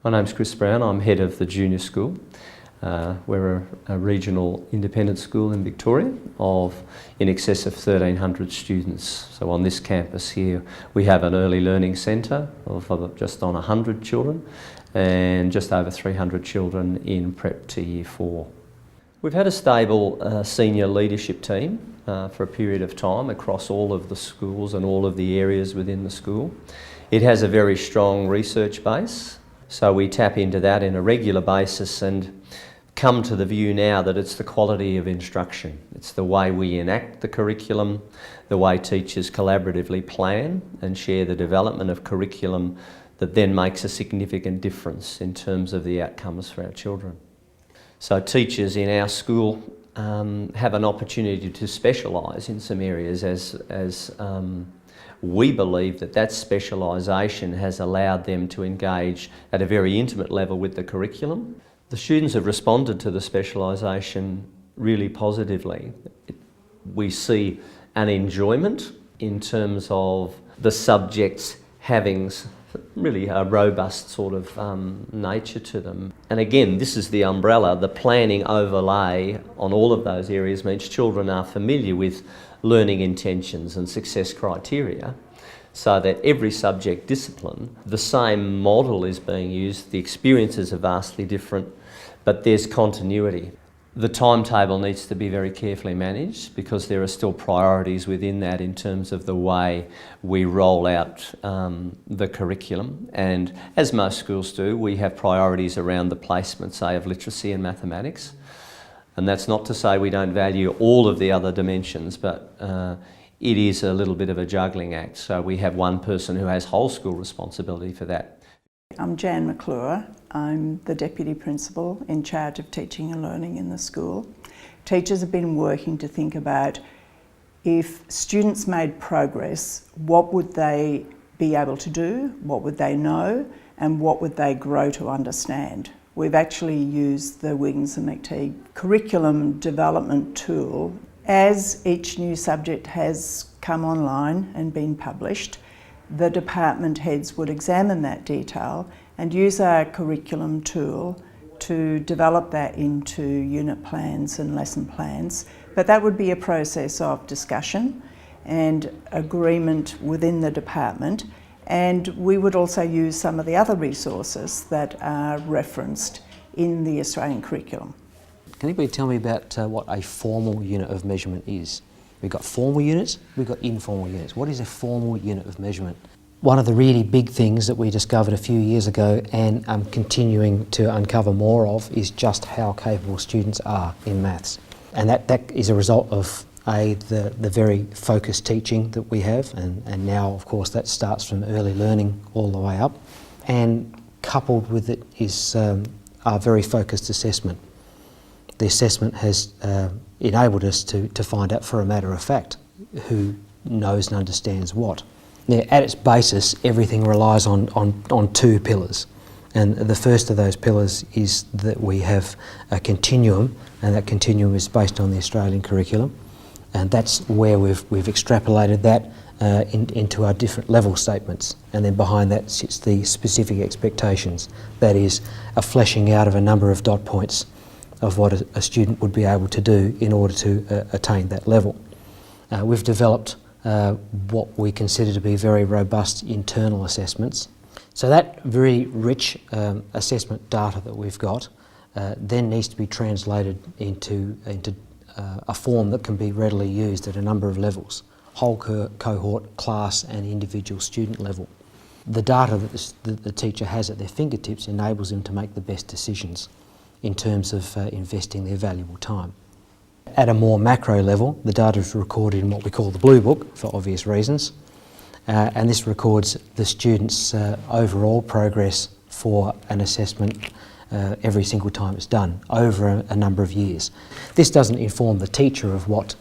My name's Chris Brown. I'm head of the junior school. We're a regional independent school in Victoria of in excess of 1,300 students. So on this campus here we have an early learning centre of just on 100 children and just over 300 children in prep to year 4. We've had a stable senior leadership team for a period of time across all of the schools and all of the areas within the school. It has a very strong research base, so we tap into that on a regular basis and come to the view now that it's the quality of instruction. It's the way we enact the curriculum, the way teachers collaboratively plan and share the development of curriculum that then makes a significant difference in terms of the outcomes for our children. So teachers in our school have an opportunity to specialise in some areas as we believe that specialisation has allowed them to engage at a very intimate level with the curriculum. The students have responded to the specialisation really positively. We see an enjoyment in terms of the subjects having really a robust sort of nature to them. And again, this is the umbrella, the planning overlay on all of those areas means children are familiar with learning intentions and success criteria, so that every subject discipline, the same model is being used, the experiences are vastly different, but there's continuity. The timetable needs to be very carefully managed because there are still priorities within that in terms of the way we roll out the curriculum. And as most schools do, we have priorities around the placement, say, of literacy and mathematics. And that's not to say we don't value all of the other dimensions, but it is a little bit of a juggling act. So we have one person who has whole school responsibility for that. I'm Jan McClure. I'm the Deputy Principal in charge of teaching and learning in the school. Teachers have been working to think about if students made progress, what would they be able to do, what would they know, and what would they grow to understand. We've actually used the Wiggins and McTeague curriculum development tool. As each new subject has come online and been published, the department heads would examine that detail and use our curriculum tool to develop that into unit plans and lesson plans. But that would be a process of discussion and agreement within the department, and we would also use some of the other resources that are referenced in the Australian curriculum. Can anybody tell me about what a formal unit of measurement is? We've got formal units, we've got informal units. What is a formal unit of measurement? One of the really big things that we discovered a few years ago and I'm continuing to uncover more of is just how capable students are in maths. And that is a result of the very focused teaching that we have, and now of course that starts from early learning all the way up. And coupled with it is our very focused assessment. The assessment has enabled us to find out for a matter of fact who knows and understands what. Now, at its basis, everything relies on two pillars. And the first of those pillars is that we have a continuum, and that continuum is based on the Australian curriculum. And that's where we've extrapolated that into our different level statements. And then behind that sits the specific expectations. That is a fleshing out of a number of dot points of what a student would be able to do in order to attain that level. We've developed what we consider to be very robust internal assessments. So that very rich assessment data that we've got then needs to be translated into a form that can be readily used at a number of levels: whole cohort, class and individual student level. The data that the teacher has at their fingertips enables them to make the best decisions in terms of investing their valuable time. At a more macro level, the data is recorded in what we call the Blue Book for obvious reasons, and this records the students' overall progress for an assessment every single time it's done over a number of years. This doesn't inform the teacher of what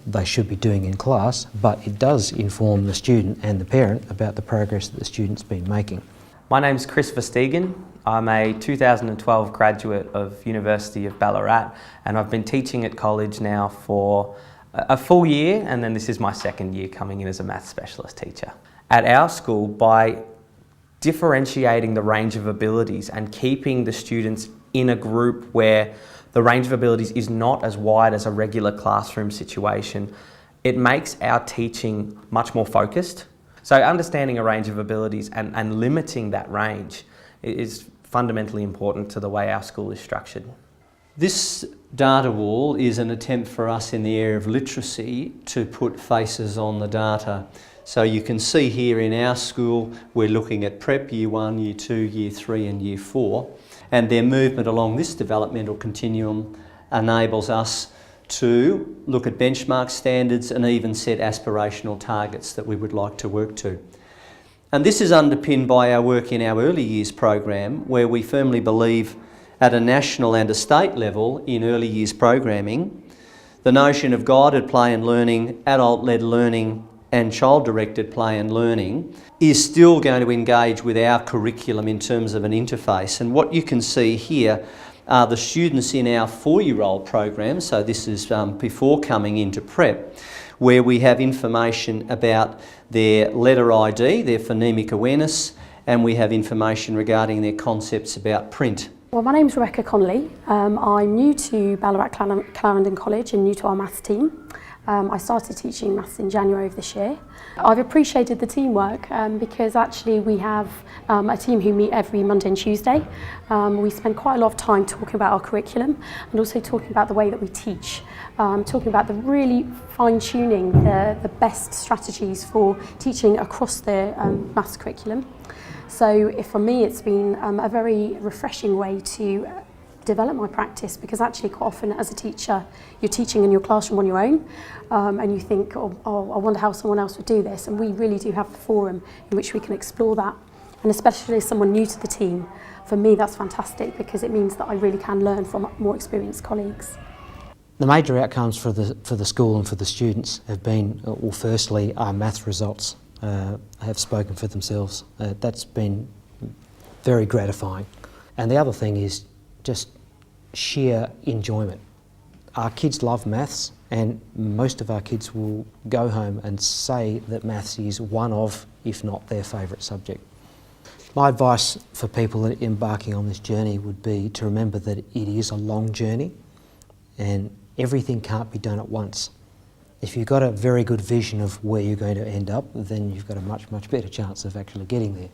they should be doing in class, but it does inform the student and the parent about the progress that the student's been making. My name's Chris Verstegen. I'm a 2012 graduate of University of Ballarat, and I've been teaching at college now for a full year, and then this is my second year coming in as a maths specialist teacher. At our school, by differentiating the range of abilities and keeping the students in a group where the range of abilities is not as wide as a regular classroom situation, it makes our teaching much more focused. So understanding a range of abilities and limiting that range is fundamentally important to the way our school is structured. This data wall is an attempt for us in the area of literacy to put faces on the data. So you can see here in our school we're looking at Prep Year 1, Year 2, Year 3 and Year 4, and their movement along this developmental continuum enables us to look at benchmark standards and even set aspirational targets that we would like to work to. And this is underpinned by our work in our early years program, where we firmly believe at a national and a state level in early years programming, the notion of guided play and learning, adult-led learning and child-directed play and learning is still going to engage with our curriculum in terms of an interface. And what you can see here are the students in our 4-year-old program, so this is before coming into prep, where we have information about their letter ID, their phonemic awareness, and we have information regarding their concepts about print. Well, my name's Rebecca Connolly. I'm new to Ballarat Clarendon College and new to our maths team. I started teaching maths in January of this year. I've appreciated the teamwork because actually we have a team who meet every Monday and Tuesday. We spend quite a lot of time talking about our curriculum and also talking about the way that we teach, talking about the really fine-tuning the best strategies for teaching across the maths curriculum. So for me it's been a very refreshing way to develop my practice, because actually quite often as a teacher you're teaching in your classroom on your own and you think, oh, I wonder how someone else would do this, and we really do have the forum in which we can explore that. And especially as someone new to the team, for me that's fantastic because it means that I really can learn from more experienced colleagues. The major outcomes for the school and for the students have been, well, firstly, our math results have spoken for themselves. That's been very gratifying. And the other thing is just sheer enjoyment. Our kids love maths, and most of our kids will go home and say that maths is one of, if not their favourite subject. My advice for people embarking on this journey would be to remember that it is a long journey and everything can't be done at once. If you've got a very good vision of where you're going to end up, then you've got a much, much better chance of actually getting there.